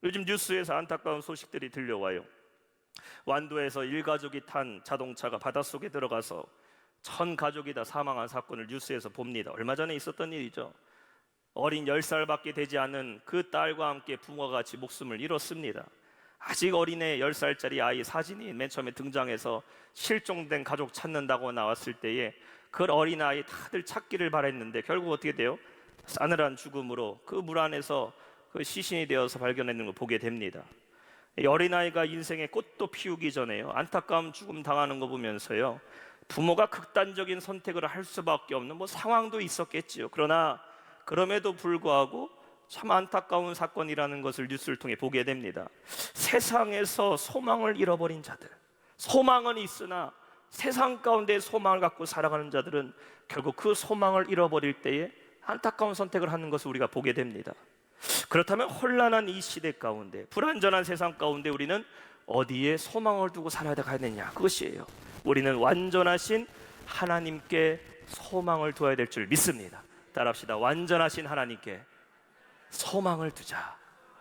요즘 뉴스에서 안타까운 소식들이 들려와요. 완도에서 일가족이 탄 자동차가 바닷속에 들어가서 전 가족이 다 사망한 사건을 뉴스에서 봅니다. 얼마 전에 있었던 일이죠. 어린 10살밖에 되지 않은 그 딸과 함께 부모가 같이 목숨을 잃었습니다. 아직 어린애 10살짜리 아이 사진이 맨 처음에 등장해서 실종된 가족 찾는다고 나왔을 때에 그 어린아이 다들 찾기를 바랬는데 결국 어떻게 돼요? 싸늘한 죽음으로 그 물 안에서 그 시신이 되어서 발견했는 걸 보게 됩니다. 이 어린아이가 인생의 꽃도 피우기 전에요, 안타까운 죽음 당하는 거 보면서요, 부모가 극단적인 선택을 할 수밖에 없는 상황도 있었겠지요. 그러나 그럼에도 불구하고 참 안타까운 사건이라는 것을 뉴스를 통해 보게 됩니다. 세상에서 소망을 잃어버린 자들, 소망은 있으나 세상 가운데 소망을 갖고 살아가는 자들은 결국 그 소망을 잃어버릴 때에 안타까운 선택을 하는 것을 우리가 보게 됩니다. 그렇다면 혼란한 이 시대 가운데, 불완전한 세상 가운데 우리는 어디에 소망을 두고 살아야 되느냐, 그것이에요. 우리는 완전하신 하나님께 소망을 두어야 될 줄 믿습니다. 따라합시다. 완전하신 하나님께 소망을 두자.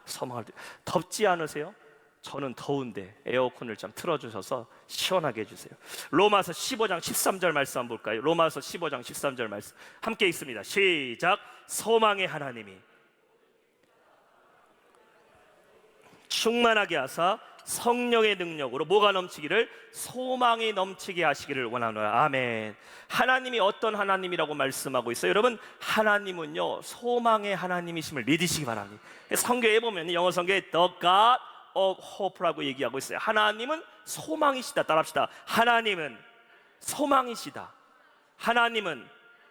소망을 두자. 덥지 않으세요? 저는 더운데 에어컨을 좀 틀어주셔서 시원하게 해주세요. 로마서 15장 13절 말씀 한번 볼까요? 로마서 15장 13절 말씀 함께 읽습니다. 시작. 소망의 하나님이 충만하게 하사 성령의 능력으로 뭐가 넘치기를? 소망이 넘치게 하시기를 원하노라. 아멘. 하나님이 어떤 하나님이라고 말씀하고 있어요? 여러분, 하나님은요 소망의 하나님이심을 믿으시기 바랍니다. 성경에 보면 영어 성경에 The God of Hope라고 얘기하고 있어요. 하나님은 소망이시다. 따라합시다. 하나님은 소망이시다. 하나님은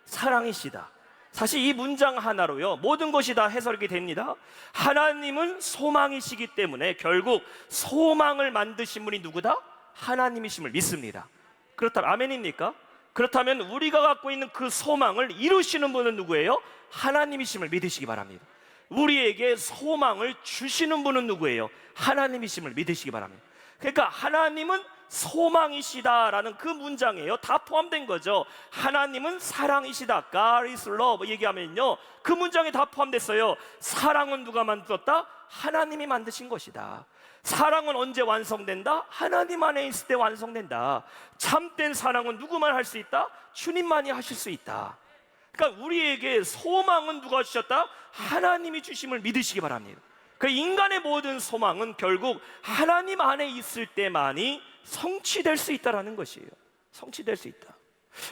사랑이시다. 사실 이 문장 하나로요 모든 것이 다 해석이 됩니다. 하나님은 소망이시기 때문에 결국 소망을 만드신 분이 누구다? 하나님이심을 믿습니다. 그렇다면 아멘입니까? 그렇다면 우리가 갖고 있는 그 소망을 이루시는 분은 누구예요? 하나님이심을 믿으시기 바랍니다. 우리에게 소망을 주시는 분은 누구예요? 하나님이심을 믿으시기 바랍니다. 그러니까 하나님은 소망이시다라는 그 문장이에요. 다 포함된 거죠. 하나님은 사랑이시다. God is love 얘기하면요 그 문장에 다 포함됐어요. 사랑은 누가 만들었다? 하나님이 만드신 것이다. 사랑은 언제 완성된다? 하나님 안에 있을 때 완성된다. 참된 사랑은 누구만 할 수 있다? 주님만이 하실 수 있다. 그러니까 우리에게 소망은 누가 주셨다? 하나님이 주심을 믿으시기 바랍니다. 그 인간의 모든 소망은 결국 하나님 안에 있을 때만이 성취될 수 있다라는 것이에요. 성취될 수 있다.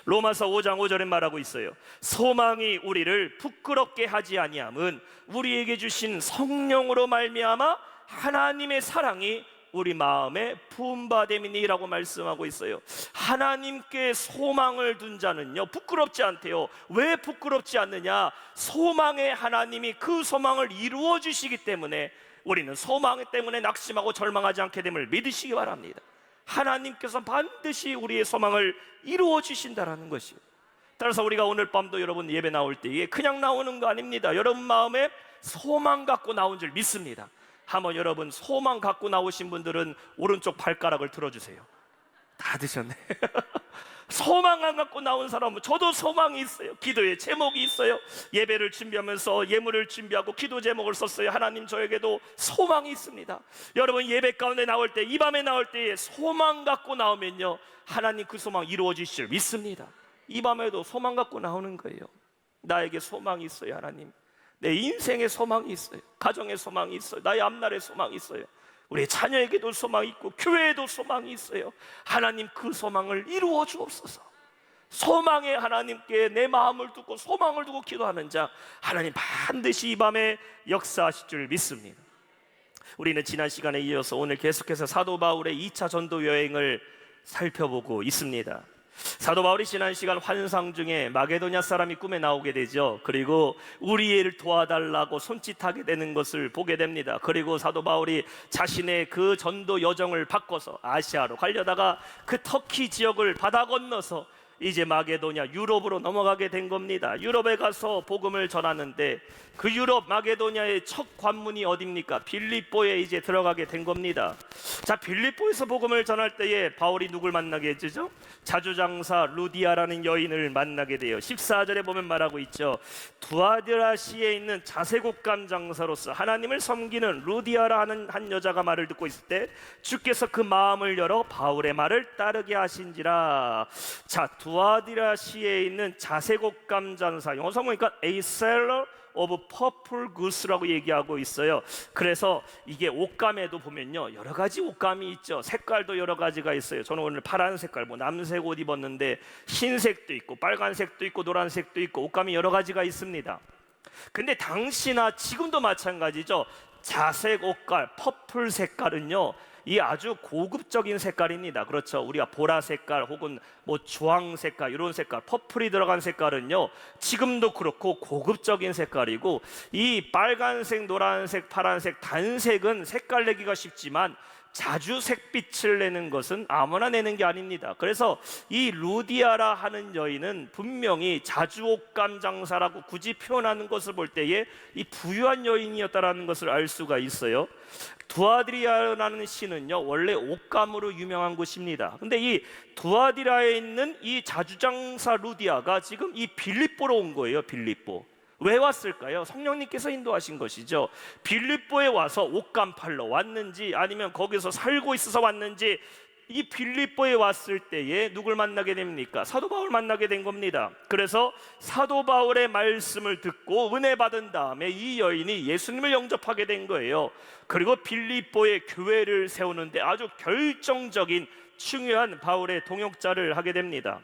로마서 5장 5절에 말하고 있어요. 소망이 우리를 부끄럽게 하지 아니함은 우리에게 주신 성령으로 말미암아 하나님의 사랑이 우리 마음에 부음받음이니라고 말씀하고 있어요. 하나님께 소망을 둔 자는요 부끄럽지 않대요. 왜 부끄럽지 않느냐? 소망의 하나님이 그 소망을 이루어 주시기 때문에 우리는 소망 때문에 낙심하고 절망하지 않게 됨을 믿으시기 바랍니다. 하나님께서 반드시 우리의 소망을 이루어 주신다라는 것이에요. 따라서 우리가 오늘 밤도 여러분 예배 나올 때에 그냥 나오는 거 아닙니다. 여러분 마음에 소망 갖고 나온 줄 믿습니다. 한번 여러분 소망 갖고 나오신 분들은 오른쪽 발가락을 들어주세요. 다 드셨네. 소망 안 갖고 나온 사람은, 저도 소망이 있어요. 기도의 제목이 있어요. 예배를 준비하면서 예물을 준비하고 기도 제목을 썼어요. 하나님 저에게도 소망이 있습니다. 여러분 예배 가운데 나올 때, 이 밤에 나올 때에 소망 갖고 나오면요 하나님 그 소망 이루어지실 줄 믿습니다. 이 밤에도 소망 갖고 나오는 거예요. 나에게 소망이 있어요. 하나님 내 인생에 소망이 있어요. 가정에 소망이 있어요. 나의 앞날에 소망이 있어요. 우리 자녀에게도 소망이 있고 교회에도 소망이 있어요. 하나님 그 소망을 이루어 주옵소서. 소망의 하나님께 내 마음을 두고 소망을 두고 기도하는 자, 하나님 반드시 이 밤에 역사하실 줄 믿습니다. 우리는 지난 시간에 이어서 오늘 계속해서 사도 바울의 2차 전도 여행을 살펴보고 있습니다. 사도 바울이 지난 시간 환상 중에 마게도냐 사람이 꿈에 나오게 되죠. 그리고 우리를 도와달라고 손짓하게 되는 것을 보게 됩니다. 그리고 사도 바울이 자신의 그 전도 여정을 바꿔서 아시아로 가려다가 그 터키 지역을 바다 건너서 이제 마게도냐 유럽으로 넘어가게 된 겁니다. 유럽에 가서 복음을 전하는데 그 유럽 마게도냐의 첫 관문이 어디입니까? 빌립보에 이제 들어가게 된 겁니다. 자, 빌립보에서 복음을 전할 때에 바울이 누굴 만나게 되죠? 자주장사 루디아라는 여인을 만나게 돼요. 14절에 보면 말하고 있죠. 두아디라시에 있는 자색옷감 장사로서 하나님을 섬기는 루디아라 하는 한 여자가 말을 듣고 있을 때 주께서 그 마음을 열어 바울의 말을 따르게 하신지라. 자, 두아디라시에 있는 자색옷감 장사, 영어 성경이니까 A seller of purple goods라고 얘기하고 있어요. 그래서 이게 옷감에도 보면요, 여러 가지 옷감이 있죠. 색깔도 여러 가지가 있어요. 저는 오늘 파란 색깔, 남색 옷 입었는데 흰색도 있고 빨간색도 있고 노란색도 있고 옷감이 여러 가지가 있습니다. 근데 당시나 지금도 마찬가지죠. 자색 옷깔, 퍼플 색깔은요, 이 아주 고급적인 색깔입니다. 그렇죠. 우리가 보라 색깔 혹은 주황 색깔, 이런 색깔, 퍼플이 들어간 색깔은요, 지금도 그렇고 고급적인 색깔이고, 이 빨간색, 노란색, 파란색, 단색은 색깔 내기가 쉽지만 자주 색빛을 내는 것은 아무나 내는 게 아닙니다. 그래서 이 루디아라 하는 여인은 분명히 자주옷감 장사라고 굳이 표현하는 것을 볼 때에 이 부유한 여인이었다라는 것을 알 수가 있어요. 두아디라라는 시는요, 원래 옷감으로 유명한 곳입니다. 근데 이 두아디라에 있는 이 자주장사 루디아가 지금 이 빌립보로 온 거예요. 빌립보. 왜 왔을까요? 성령님께서 인도하신 것이죠. 빌립보에 와서 옷감 팔러 왔는지 아니면 거기서 살고 있어서 왔는지, 이 빌립보에 왔을 때에 누굴 만나게 됩니까? 사도 바울 만나게 된 겁니다. 그래서 사도 바울의 말씀을 듣고 은혜 받은 다음에 이 여인이 예수님을 영접하게 된 거예요. 그리고 빌립보에 교회를 세우는데 아주 결정적인 중요한 바울의 동역자를 하게 됩니다.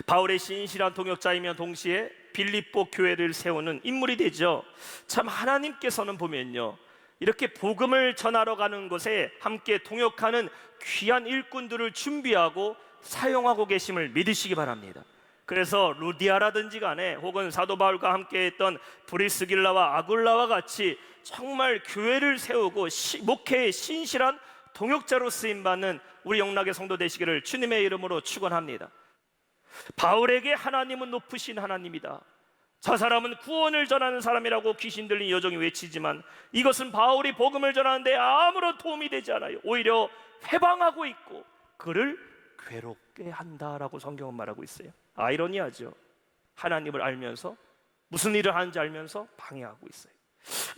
바울의 신실한 동역자이며 동시에 빌립보 교회를 세우는 인물이 되죠. 참, 하나님께서는 보면요, 이렇게 복음을 전하러 가는 곳에 함께 동역하는 귀한 일꾼들을 준비하고 사용하고 계심을 믿으시기 바랍니다. 그래서 루디아라든지 간에 혹은 사도 바울과 함께 했던 브리스길라와 아굴라와 같이 정말 교회를 세우고 목회에 신실한 동역자로 쓰임받는 우리 영락의 성도 되시기를 주님의 이름으로 축원합니다. 바울에게 하나님은 높으신 하나님이다. 저 사람은 구원을 전하는 사람이라고 귀신 들린 여종이 외치지만 이것은 바울이 복음을 전하는데 아무런 도움이 되지 않아요. 오히려 해방하고 있고 그를 괴롭게 한다라고 성경은 말하고 있어요. 아이러니하죠. 하나님을 알면서, 무슨 일을 하는지 알면서 방해하고 있어요.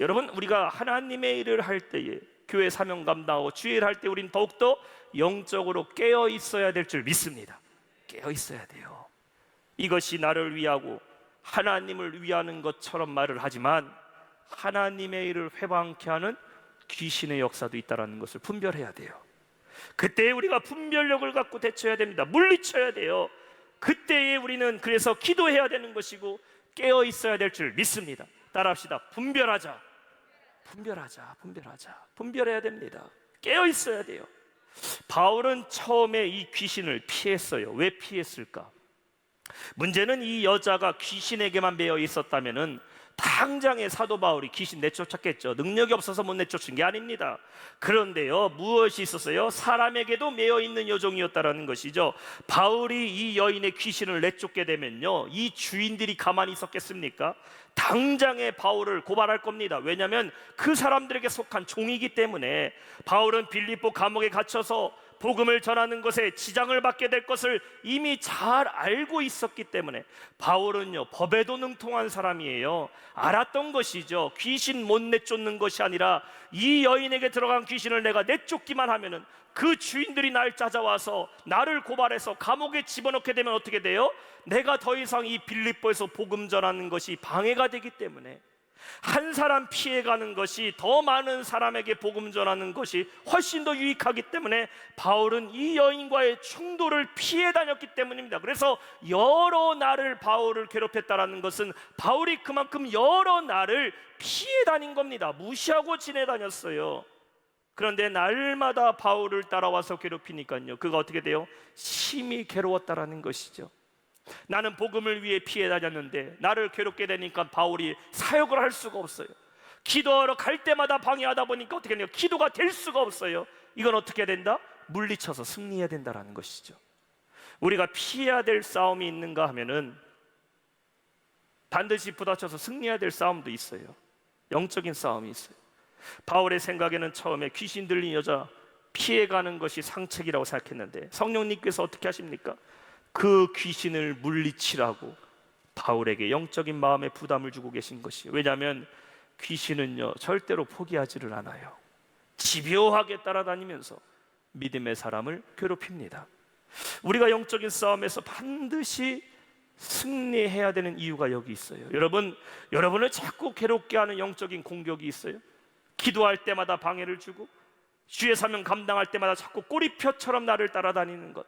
여러분, 우리가 하나님의 일을 할 때에, 교회 사명 감당하고 주일을 할 때 우린 더욱더 영적으로 깨어 있어야 될 줄 믿습니다. 깨어 있어야 돼요. 이것이 나를 위하고 하나님을 위하는 것처럼 말을 하지만 하나님의 일을 회방케 하는 귀신의 역사도 있다는 것을 분별해야 돼요. 그때에 우리가 분별력을 갖고 대처해야 됩니다. 물리쳐야 돼요. 그때에 우리는 그래서 기도해야 되는 것이고 깨어 있어야 될 줄 믿습니다. 따라합시다. 분별하자. 분별하자. 분별하자. 분별해야 됩니다. 깨어 있어야 돼요. 바울은 처음에 이 귀신을 피했어요. 왜 피했을까? 문제는 이 여자가 귀신에게만 매여 있었다면은 당장에 사도 바울이 귀신 내쫓았겠죠. 능력이 없어서 못 내쫓은 게 아닙니다. 그런데요, 무엇이 있었어요? 사람에게도 매여 있는 여종이었다라는 것이죠. 바울이 이 여인의 귀신을 내쫓게 되면요, 이 주인들이 가만히 있었겠습니까? 당장에 바울을 고발할 겁니다. 왜냐하면 그 사람들에게 속한 종이기 때문에. 바울은 빌립보 감옥에 갇혀서 복음을 전하는 것에 지장을 받게 될 것을 이미 잘 알고 있었기 때문에 바울은요, 법에도 능통한 사람이에요. 알았던 것이죠. 귀신 못 내쫓는 것이 아니라 이 여인에게 들어간 귀신을 내가 내쫓기만 하면은 그 주인들이 날 찾아와서 나를 고발해서 감옥에 집어넣게 되면 어떻게 돼요? 내가 더 이상 이 빌립보에서 복음 전하는 것이 방해가 되기 때문에 한 사람 피해가는 것이 더 많은 사람에게 복음 전하는 것이 훨씬 더 유익하기 때문에 바울은 이 여인과의 충돌을 피해 다녔기 때문입니다. 그래서 여러 날을 바울을 괴롭혔다는 것은 바울이 그만큼 여러 날을 피해 다닌 겁니다. 무시하고 지내 다녔어요. 그런데 날마다 바울을 따라와서 괴롭히니까요, 그가 어떻게 돼요? 심히 괴로웠다라는 것이죠. 나는 복음을 위해 피해 다녔는데 나를 괴롭게 되니까 바울이 사역을 할 수가 없어요. 기도하러 갈 때마다 방해하다 보니까 어떻게 돼요? 기도가 될 수가 없어요. 이건 어떻게 된다? 물리쳐서 승리해야 된다는 것이죠. 우리가 피해야 될 싸움이 있는가 하면은 반드시 부딪혀서 승리해야 될 싸움도 있어요. 영적인 싸움이 있어요. 바울의 생각에는 처음에 귀신 들린 여자 피해가는 것이 상책이라고 생각했는데 성령님께서 어떻게 하십니까? 그 귀신을 물리치라고 바울에게 영적인 마음의 부담을 주고 계신 것이에요. 왜냐하면 귀신은요 절대로 포기하지를 않아요. 집요하게 따라다니면서 믿음의 사람을 괴롭힙니다. 우리가 영적인 싸움에서 반드시 승리해야 되는 이유가 여기 있어요. 여러분을 자꾸 괴롭게 하는 영적인 공격이 있어요. 기도할 때마다 방해를 주고 주의 사명 감당할 때마다 자꾸 꼬리표처럼 나를 따라다니는 것,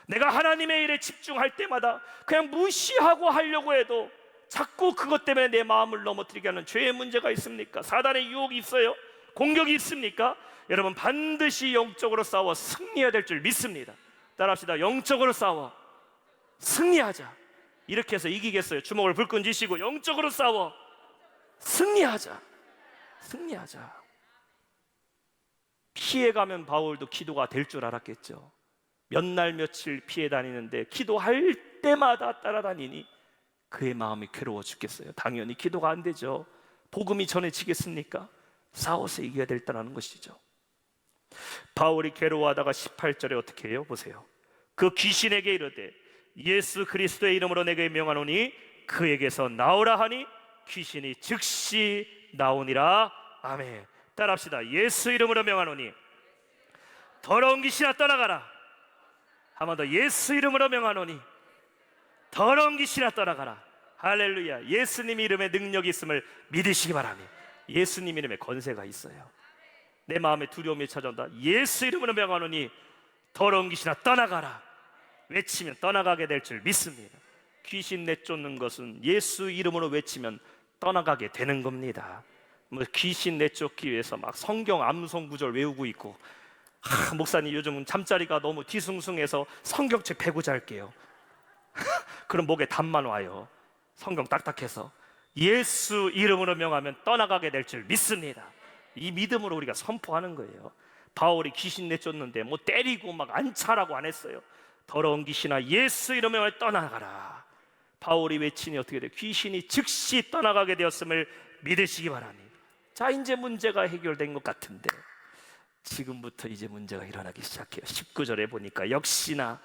내가 하나님의 일에 집중할 때마다 그냥 무시하고 하려고 해도 자꾸 그것 때문에 내 마음을 넘어뜨리게 하는 죄의 문제가 있습니까? 사단의 유혹이 있어요? 공격이 있습니까? 여러분 반드시 영적으로 싸워 승리해야 될 줄 믿습니다. 따라합시다. 영적으로 싸워 승리하자. 이렇게 해서 이기겠어요? 주먹을 불끈 쥐시고 영적으로 싸워 승리하자. 피해가면 바울도 기도가 될 줄 알았겠죠. 몇 날 며칠 피해 다니는데 기도할 때마다 따라다니니 그의 마음이 괴로워 죽겠어요. 당연히 기도가 안 되죠. 복음이 전해지겠습니까? 싸워서 이겨야 된다는 것이죠. 바울이 괴로워하다가 18절에 어떻게 해요? 보세요. 그 귀신에게 이르되 예수 그리스도의 이름으로 내게 명하노니 그에게서 나오라 하니 귀신이 즉시 나오니라. 아멘. 따라합시다. 예수 이름으로 명하노니 더러운 귀신아 떠나가라. 한 번 더. 예수 이름으로 명하노니 더러운 귀신아 떠나가라. 할렐루야. 예수님 이름에 능력이 있음을 믿으시기 바랍니다. 예수님 이름에 권세가 있어요. 내 마음에 두려움이 찾아온다. 예수 이름으로 명하노니 더러운 귀신아 떠나가라. 외치면 떠나가게 될 줄 믿습니다. 귀신 내쫓는 것은 예수 이름으로 외치면 떠나가게 되는 겁니다. 뭐 귀신 내쫓기 위해서 막 성경 암송 구절 외우고 있고, 목사님 요즘은 잠자리가 너무 뒤숭숭해서 성경책 베고 잘게요. 그럼 목에 담만 와요. 성경 딱딱해서. 예수 이름으로 명하면 떠나가게 될 줄 믿습니다. 이 믿음으로 우리가 선포하는 거예요. 바울이 귀신 내쫓는데 뭐 때리고 막 안차라고 안 했어요. 더러운 귀신아 예수 이름으로 떠나가라. 바울이 외치니 어떻게 돼요? 귀신이 즉시 떠나가게 되었음을 믿으시기 바랍니다. 자, 이제 문제가 해결된 것 같은데 지금부터 이제 문제가 일어나기 시작해요. 19절에 보니까 역시나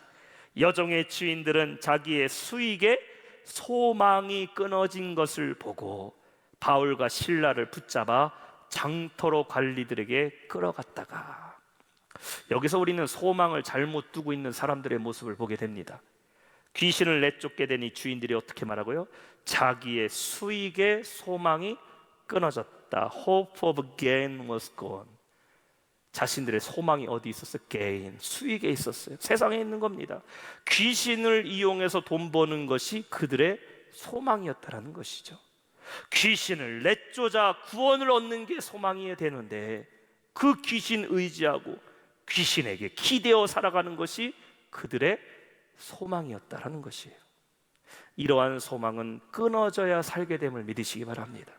여종의 주인들은 자기의 수익에 소망이 끊어진 것을 보고 바울과 실라를 붙잡아 장터로 관리들에게 끌어갔다가, 여기서 우리는 소망을 잘못 두고 있는 사람들의 모습을 보게 됩니다. 귀신을 내쫓게 되니 주인들이 어떻게 말하고요? 자기의 수익의 소망이 끊어졌다. Hope of gain was gone. 자신들의 소망이 어디 있었어요? gain, 수익에 있었어요. 세상에 있는 겁니다. 귀신을 이용해서 돈 버는 것이 그들의 소망이었다라는 것이죠. 귀신을 내쫓아 구원을 얻는 게 소망이어야 되는데 그 귀신 의지하고 귀신에게 기대어 살아가는 것이 그들의 소망이었다라는 것이에요. 이러한 소망은 끊어져야 살게 됨을 믿으시기 바랍니다.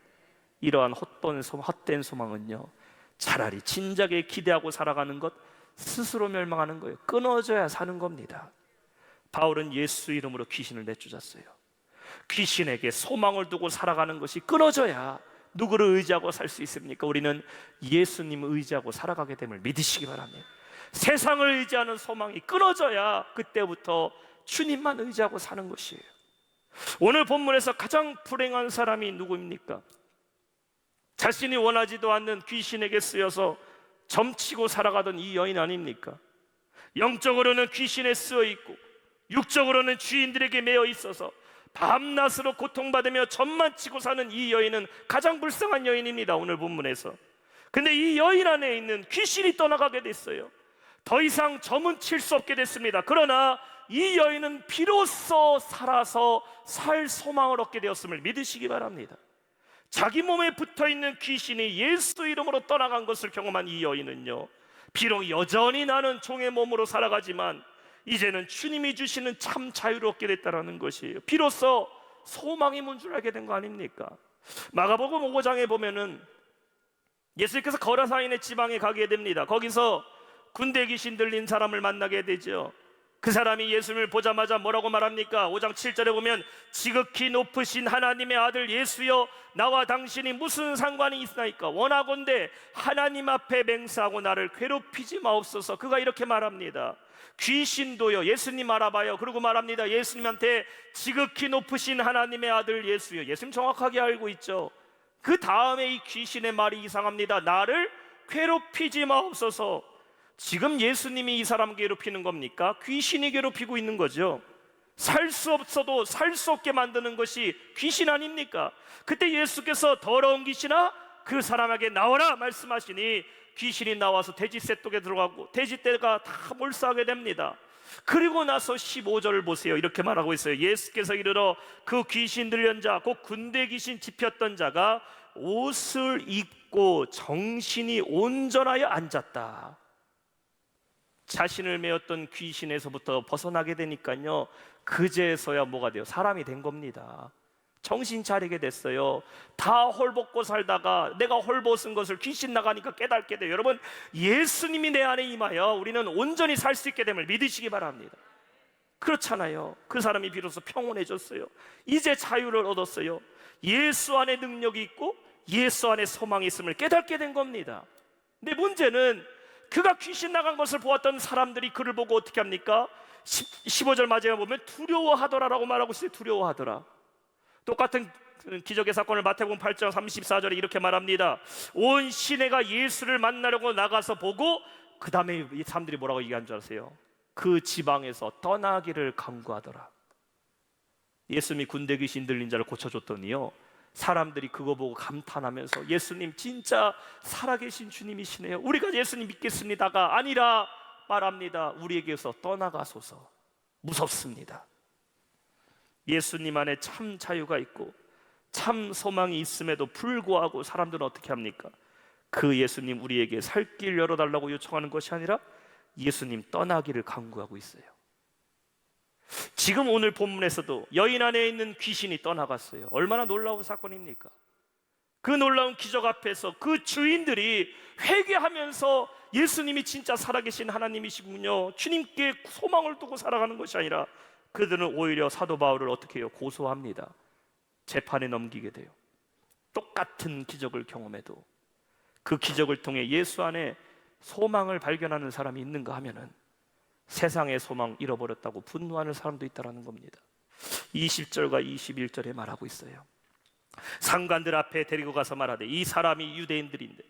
이러한 헛된 소망은요, 차라리 진작에 기대하고 살아가는 것, 스스로 멸망하는 거예요. 끊어져야 사는 겁니다. 바울은 예수 이름으로 귀신을 내쫓았어요. 귀신에게 소망을 두고 살아가는 것이 끊어져야 누구를 의지하고 살 수 있습니까? 우리는 예수님을 의지하고 살아가게 됨을 믿으시기 바랍니다. 세상을 의지하는 소망이 끊어져야 그때부터 주님만 의지하고 사는 것이에요. 오늘 본문에서 가장 불행한 사람이 누구입니까? 자신이 원하지도 않는 귀신에게 쓰여서 점치고 살아가던 이 여인 아닙니까? 영적으로는 귀신에 쓰여 있고 육적으로는 주인들에게 매여 있어서 밤낮으로 고통받으며 점만 치고 사는 이 여인은 가장 불쌍한 여인입니다. 오늘 본문에서. 근데 이 여인 안에 있는 귀신이 떠나가게 됐어요. 더 이상 점은 칠 수 없게 됐습니다. 그러나 이 여인은 비로소 살아서 살 소망을 얻게 되었음을 믿으시기 바랍니다. 자기 몸에 붙어있는 귀신이 예수 이름으로 떠나간 것을 경험한 이 여인은요, 비록 여전히 나는 종의 몸으로 살아가지만 이제는 주님이 주시는 참 자유를 얻게 됐다는 것이에요. 비로소 소망이 뭔 줄 알게 된 거 아닙니까? 마가복음 5장에 보면은 예수님께서 거라사인의 지방에 가게 됩니다. 거기서 군대 귀신 들린 사람을 만나게 되죠. 그 사람이 예수님을 보자마자 뭐라고 말합니까? 5장 7절에 보면 지극히 높으신 하나님의 아들 예수여, 나와 당신이 무슨 상관이 있나이까? 원하건대 하나님 앞에 맹세하고 나를 괴롭히지 마옵소서. 그가 이렇게 말합니다. 귀신도요, 예수님 알아봐요. 그리고 말합니다. 예수님한테 지극히 높으신 하나님의 아들 예수여. 예수님 정확하게 알고 있죠. 그 다음에 이 귀신의 말이 이상합니다. 나를 괴롭히지 마옵소서. 지금 예수님이 이 사람 괴롭히는 겁니까? 귀신이 괴롭히고 있는 거죠. 살 수 없어도 살 수 없게 만드는 것이 귀신 아닙니까? 그때 예수께서 더러운 귀신아 그 사람에게 나와라 말씀하시니 귀신이 나와서 돼지 쇠독에 들어가고 돼지떼가 다 몰수하게 됩니다. 그리고 나서 15절을 보세요. 이렇게 말하고 있어요. 예수께서 이르러 그 귀신 들린 자, 곧 군대 귀신 집혔던 자가 옷을 입고 정신이 온전하여 앉았다. 자신을 메었던 귀신에서부터 벗어나게 되니까요, 그제서야 뭐가 돼요? 사람이 된 겁니다. 정신 차리게 됐어요. 다 헐벗고 살다가 내가 헐벗은 것을 귀신 나가니까 깨닫게 돼요. 여러분, 예수님이 내 안에 임하여 우리는 온전히 살 수 있게 됨을 믿으시기 바랍니다. 그렇잖아요. 그 사람이 비로소 평온해졌어요. 이제 자유를 얻었어요. 예수 안에 능력이 있고 예수 안에 소망이 있음을 깨닫게 된 겁니다. 근데 문제는 그가 귀신 나간 것을 보았던 사람들이 그를 보고 어떻게 합니까? 15절 마지막에 보면 두려워하더라라고 말하고 있어요. 두려워하더라. 똑같은 기적의 사건을 마태복음 8장 34절에 이렇게 말합니다. 온 시내가 예수를 만나려고 나가서 보고 그 다음에 이 사람들이 뭐라고 얘기한 줄 아세요? 그 지방에서 떠나기를 간구하더라. 예수님이 군대 귀신 들린 자를 고쳐줬더니요, 사람들이 그거 보고 감탄하면서 예수님 진짜 살아계신 주님이시네요, 우리가 예수님 믿겠습니다가 아니라 말합니다. 우리에게서 떠나가소서. 무섭습니다. 예수님 안에 참 자유가 있고 참 소망이 있음에도 불구하고 사람들은 어떻게 합니까? 그 예수님 우리에게 살 길 열어달라고 요청하는 것이 아니라 예수님 떠나기를 간구하고 있어요. 지금 오늘 본문에서도 여인 안에 있는 귀신이 떠나갔어요. 얼마나 놀라운 사건입니까? 그 놀라운 기적 앞에서 그 주인들이 회개하면서 예수님이 진짜 살아계신 하나님이시군요, 주님께 소망을 두고 살아가는 것이 아니라 그들은 오히려 사도 바울을 어떻게 해요? 고소합니다. 재판에 넘기게 돼요. 똑같은 기적을 경험해도 그 기적을 통해 예수 안에 소망을 발견하는 사람이 있는가 하면은 세상의 소망 잃어버렸다고 분노하는 사람도 있다는 겁니다. 20절과 21절에 말하고 있어요. 상관들 앞에 데리고 가서 말하되 이 사람이 유대인들인데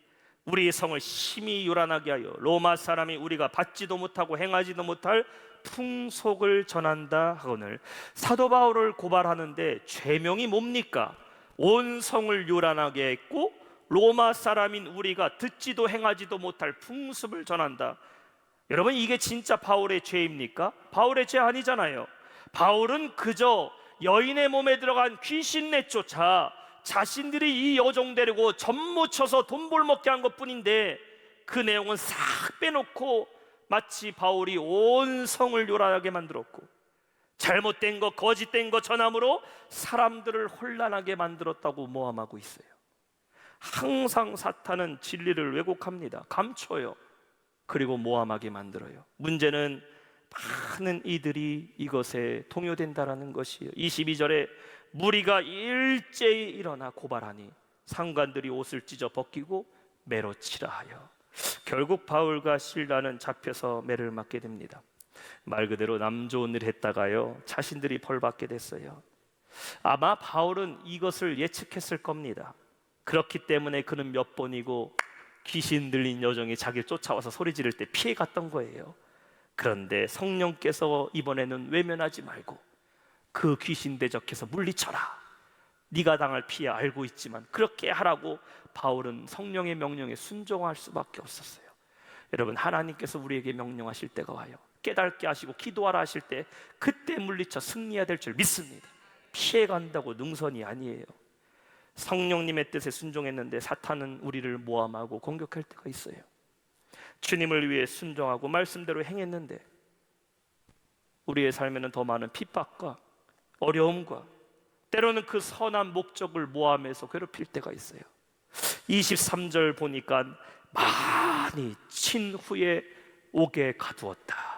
우리의 성을 심히 요란하게 하여 로마 사람이 우리가 받지도 못하고 행하지도 못할 풍속을 전한다 하거늘. 사도 바울을 고발하는데 죄명이 뭡니까? 온 성을 요란하게 했고 로마 사람인 우리가 듣지도 행하지도 못할 풍습을 전한다. 여러분, 이게 진짜 바울의 죄입니까? 바울의 죄 아니잖아요. 바울은 그저 여인의 몸에 들어간 귀신 내쫓아 자신들이 이 여종 데리고 젖못 쳐서 돈 벌먹게 한 것뿐인데 그 내용은 싹 빼놓고 마치 바울이 온 성을 요란하게 만들었고 잘못된 것, 거짓된 것 전함으로 사람들을 혼란하게 만들었다고 모함하고 있어요. 항상 사탄은 진리를 왜곡합니다. 감춰요. 그리고 모함하게 만들어요. 문제는 많은 이들이 이것에 동요된다라는 것이에요. 22절에 무리가 일제히 일어나 고발하니 상관들이 옷을 찢어 벗기고 매로 치라 하여 결국 바울과 실라는 잡혀서 매를 맞게 됩니다. 말 그대로 남 좋은 일 했다가요 자신들이 벌 받게 됐어요. 아마 바울은 이것을 예측했을 겁니다. 그렇기 때문에 그는 몇 번이고 귀신 들린 여종이 자기를 쫓아와서 소리 지를 때 피해 갔던 거예요. 그런데 성령께서 이번에는 외면하지 말고 그 귀신 대적해서 물리쳐라. 네가 당할 피해 알고 있지만 그렇게 하라고 바울은 성령의 명령에 순종할 수밖에 없었어요. 여러분, 하나님께서 우리에게 명령하실 때가 와요. 깨닫게 하시고 기도하라 하실 때 그때 물리쳐 승리해야 될 줄 믿습니다. 피해간다고 능선이 아니에요. 성령님의 뜻에 순종했는데 사탄은 우리를 모함하고 공격할 때가 있어요. 주님을 위해 순종하고 말씀대로 행했는데 우리의 삶에는 더 많은 핍박과 어려움과 때로는 그 선한 목적을 모함해서 괴롭힐 때가 있어요. 23절 보니까 많이 친 후에 옥에 가두었다.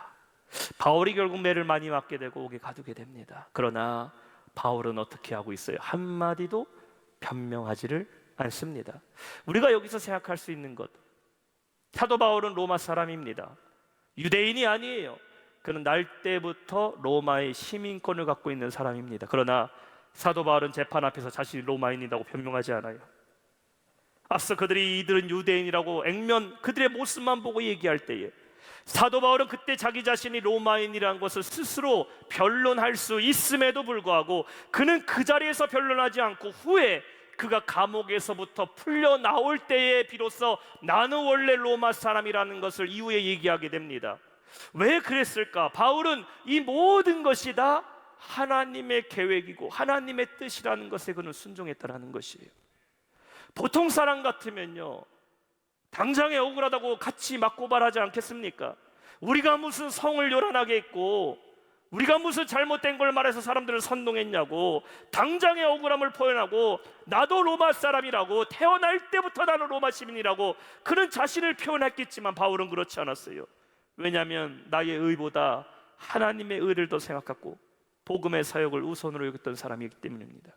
바울이 결국 매를 많이 맞게 되고 옥에 가두게 됩니다. 그러나 바울은 어떻게 하고 있어요? 한마디도 변명하지를 않습니다. 우리가 여기서 생각할 수 있는 것, 사도 바울은 로마 사람입니다. 유대인이 아니에요. 그는 날 때부터 로마의 시민권을 갖고 있는 사람입니다. 그러나 사도 바울은 재판 앞에서 자신이 로마인이라고 변명하지 않아요. 앞서 이들은 유대인이라고 액면 그들의 모습만 보고 얘기할 때에 사도 바울은 그때 자기 자신이 로마인이라는 것을 스스로 변론할 수 있음에도 불구하고 그는 그 자리에서 변론하지 않고 후에 그가 감옥에서부터 풀려 나올 때에 비로소 나는 원래 로마 사람이라는 것을 이후에 얘기하게 됩니다. 왜 그랬을까? 바울은 이 모든 것이 다 하나님의 계획이고 하나님의 뜻이라는 것에 그는 순종했다라는 것이에요. 보통 사람 같으면요, 당장에 억울하다고 같이 막 고발하지 않겠습니까? 우리가 무슨 성을 요란하게 했고 우리가 무슨 잘못된 걸 말해서 사람들을 선동했냐고 당장의 억울함을 표현하고 나도 로마 사람이라고 태어날 때부터 나는 로마 시민이라고 그는 자신을 표현했겠지만 바울은 그렇지 않았어요. 왜냐하면 나의 의보다 하나님의 의를 더 생각하고 복음의 사역을 우선으로 여겼던 사람이기 때문입니다.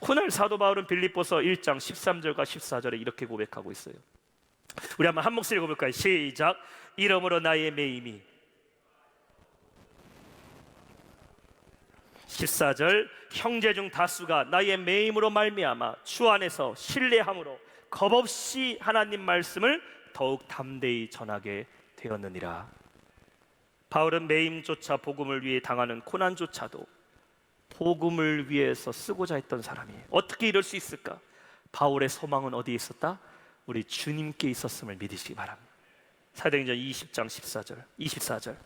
훗날 사도 바울은 빌립보서 1장 13절과 14절에 이렇게 고백하고 있어요. 우리 한번 한 목소리 읽어볼까요? 시작. 이러므로 나의 매임이 14절 형제 중 다수가 나의 매임으로 말미암아 주 안에서 신뢰함으로 겁없이 하나님 말씀을 더욱 담대히 전하게 되었느니라. 바울은 매임조차 복음을 위해 당하는 고난조차도 복음을 위해서 쓰고자 했던 사람이에요. 어떻게 이럴 수 있을까? 바울의 소망은 어디에 있었다? 우리 주님께 있었음을 믿으시기 바랍니다. 사도행전 20장 24절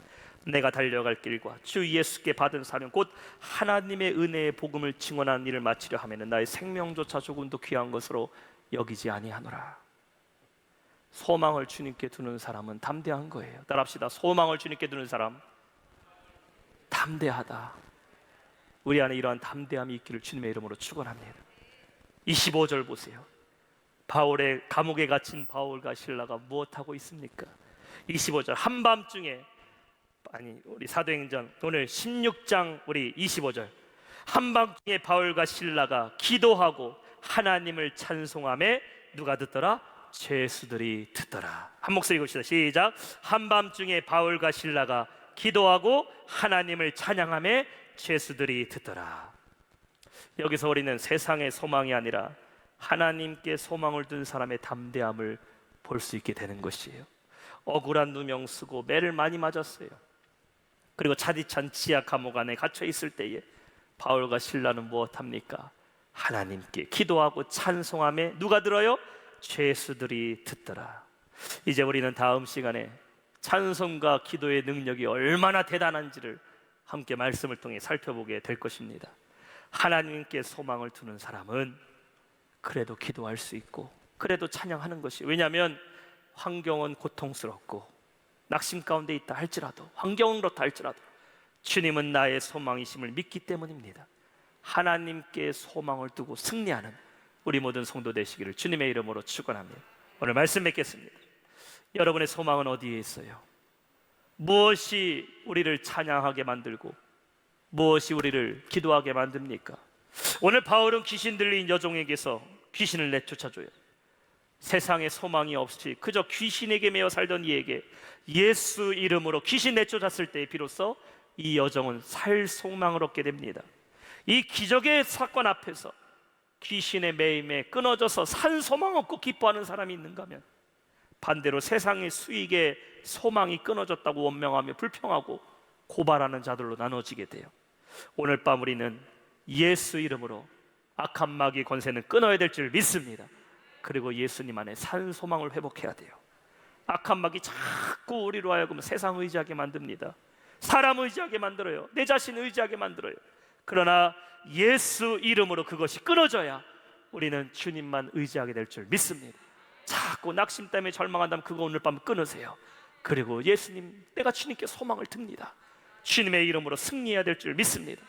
내가 달려갈 길과 주 예수께 받은 사명 곧 하나님의 은혜의 복음을 증언하는 일을 마치려 하면은 나의 생명조차 조금도 귀한 것으로 여기지 아니하노라. 소망을 주님께 두는 사람은 담대한 거예요. 따라합시다. 소망을 주님께 두는 사람 담대하다. 우리 안에 이러한 담대함이 있기를 주님의 이름으로 축원합니다. 25절 보세요. 바울의 감옥에 갇힌 바울과 실라가 무엇하고 있습니까? 25절 한밤중에 우리 사도행전 오늘 16장 우리 25절 한밤중에 바울과 실라가 기도하고 하나님을 찬송하며 누가 듣더라? 죄수들이 듣더라. 한 목소리 읽읍시다. 시작. 한밤중에 바울과 실라가 기도하고 하나님을 찬양하며 죄수들이 듣더라. 여기서 우리는 세상의 소망이 아니라 하나님께 소망을 둔 사람의 담대함을 볼 수 있게 되는 것이에요. 억울한 누명 쓰고 매를 많이 맞았어요. 그리고 차디찬 지하 감옥 안에 갇혀 있을 때에 바울과 실라는 무엇합니까? 하나님께 기도하고 찬송하며 누가 들어요? 죄수들이 듣더라. 이제 우리는 다음 시간에 찬송과 기도의 능력이 얼마나 대단한지를 함께 말씀을 통해 살펴보게 될 것입니다. 하나님께 소망을 두는 사람은 그래도 기도할 수 있고 그래도 찬양하는 것이, 왜냐하면 환경은 고통스럽고 낙심 가운데 있다 할지라도 환경은 그렇다 할지라도 주님은 나의 소망이심을 믿기 때문입니다. 하나님께 소망을 두고 승리하는 우리 모든 성도 되시기를 주님의 이름으로 축원합니다. 오늘 말씀 맺겠습니다. 여러분의 소망은 어디에 있어요? 무엇이 우리를 찬양하게 만들고 무엇이 우리를 기도하게 만듭니까? 오늘 바울은 귀신 들린 여종에게서 귀신을 내쫓아줘요. 세상에 소망이 없이 그저 귀신에게 매여 살던 이에게 예수 이름으로 귀신 내쫓았을 때 비로소 이 여종은 살 소망을 얻게 됩니다. 이 기적의 사건 앞에서 귀신의 매임에 끊어져서 산 소망 없고 기뻐하는 사람이 있는가 하면 반대로 세상의 수익에 소망이 끊어졌다고 원명하며 불평하고 고발하는 자들로 나눠지게 돼요. 오늘 밤 우리는 예수 이름으로 악한 마귀의 권세는 끊어야 될 줄 믿습니다. 그리고 예수님 안에 산 소망을 회복해야 돼요. 악한 마귀 자꾸 우리로 하여금 세상 의지하게 만듭니다. 사람 의지하게 만들어요. 내 자신 의지하게 만들어요. 그러나 예수 이름으로 그것이 끊어져야 우리는 주님만 의지하게 될 줄 믿습니다. 자꾸 낙심 때문에 절망한다면 그거 오늘 밤 끊으세요. 그리고 예수님, 내가 주님께 소망을 듭니다. 주님의 이름으로 승리해야 될 줄 믿습니다.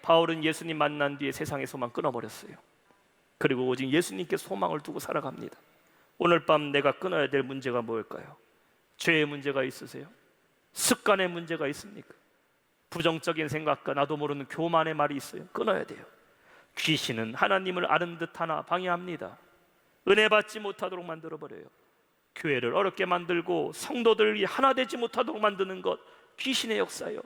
바울은 예수님 만난 뒤에 세상의 소망 끊어버렸어요. 그리고 오직 예수님께 소망을 두고 살아갑니다. 오늘 밤 내가 끊어야 될 문제가 뭘까요? 죄의 문제가 있으세요? 습관의 문제가 있습니까? 부정적인 생각과 나도 모르는 교만의 말이 있어요. 끊어야 돼요. 귀신은 하나님을 아는 듯 하나 방해합니다. 은혜 받지 못하도록 만들어버려요. 교회를 어렵게 만들고 성도들이 하나 되지 못하도록 만드는 것, 귀신의 역사예요.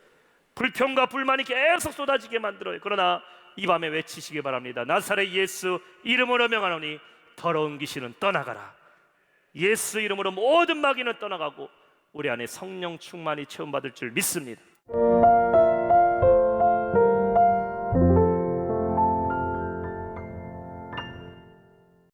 불평과 불만이 계속 쏟아지게 만들어요. 그러나 이 밤에 외치시기 바랍니다. 나사렛 예수 이름으로 명하노니 더러운 귀신은 떠나가라. 예수 이름으로 모든 마귀는 떠나가고 우리 안에 성령 충만히 체험받을 줄 믿습니다.